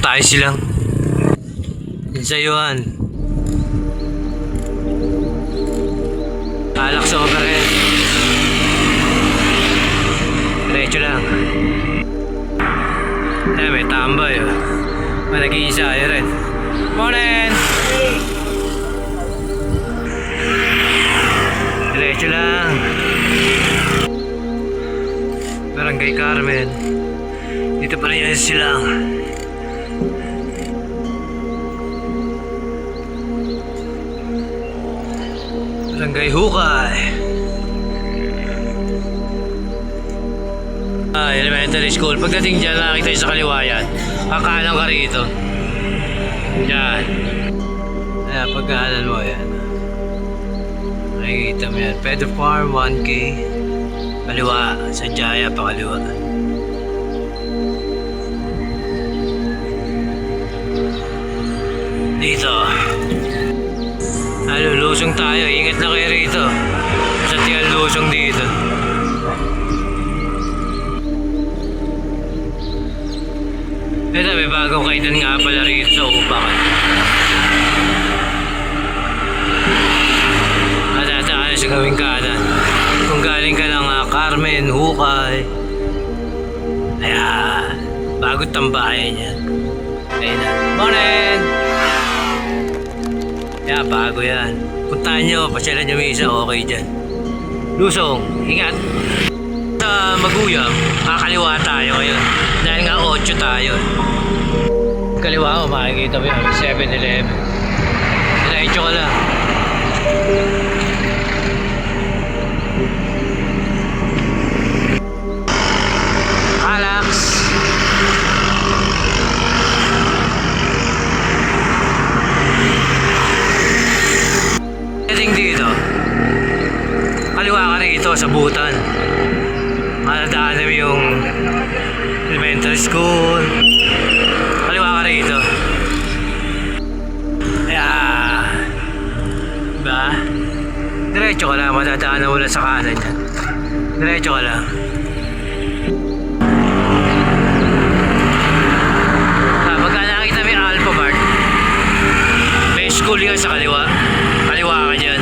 tayo silang. Yun sa Yuan. Alak sa overhead. Diretso lang. Eh, may tambay. May nag-iisa ayo rin. Morning! Diretso lang. Barangay Carmen. Dito pa rin yan silang. Barangay Hukay. Elementary school. Pagdating dyan, nakakita sa kaliwa yan. Kakanan ka rito. Yan. Ayan, pagkaanan mo yan. Nakikita mo yan. Pedro Farm, 1K. Kaliwa. Sa Jaya pa kaliwa. Dito. Lusong tayo. Ingat na kayo rito. Sa tingnan lusong dito. Ito, may bagong kainan nga pala rito sa Upakan. Matataan sa gawing kanan. Kung galing ka ng Carmen, Hukay. Ayan. Bagot tambayan yan. Ayan na. Morning! Ayan, bago yan. Puntahan nyo, pasyalan nyo may isa, okay dyan. Lusong, ingat. Sa Maguyam, kakaliwa tayo ngayon. Dahil nga 8 tayo. Kaliwa ko, makikita mo yung 7-Eleven. Diretso ka lang. Alex. Heading dito. Kaliwa ka rito sa Butan. Matadaanan mo yung elementary school. Kaliwa ka rito. Ayan. Diba? Diretso ka lang. Matadaanan mo lang sa kanan yan. Diretso ka lang. Pagka nakakita mo yung Alpha Mart, may school yan sa kaliwa. Kaliwa ka dyan.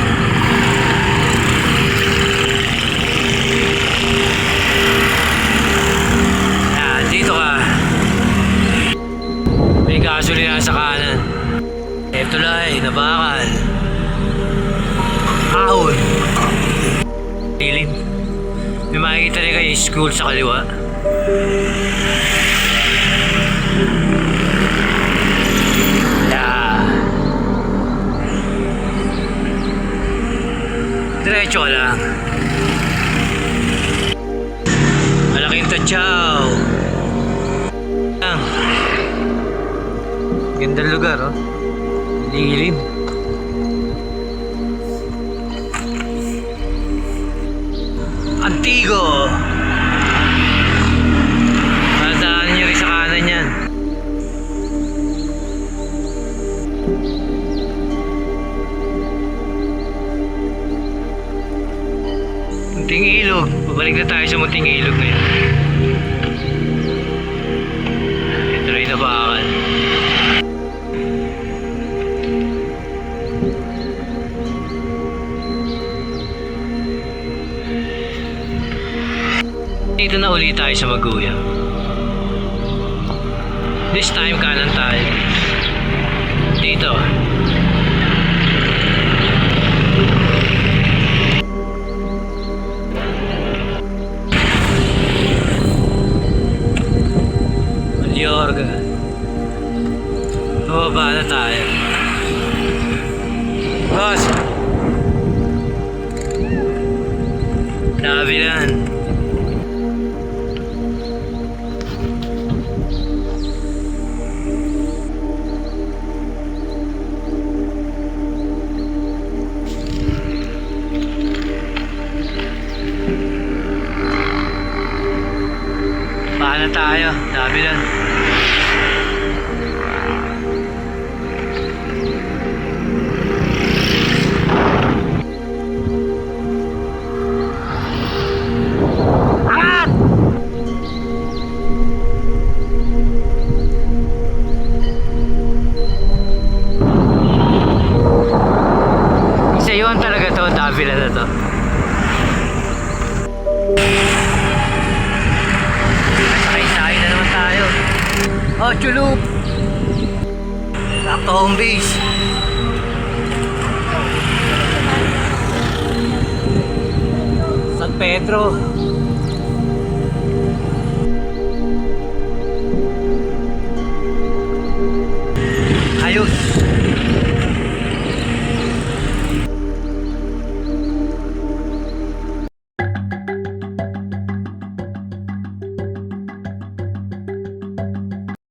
Dito ka. May gasolina sa kanan. Ito lang, Nabakan. Ahon. Dilim. May makikita rin kayo yung school sa kaliwa. Yeah. Diretso ka lang. Malaking tatsaw. Gandang lugar, oh. Lilim. Antigo. Matandaan nyo rin sa kanan yan. Munting Ilog. Babalik na tayo sa Munting Ilog ngayon. Ito rin Nabakan. Dito na ulit tayo sa Maguyam. This time kanan tayo. Dito. Maliorga. Bababa na tayo. Boss! Nabilan. Paano tayo? Nabilan. kabila na to. Sakay-sakay na naman tayo. Oh, chulup! Back to home base. San Pedro. Ayos.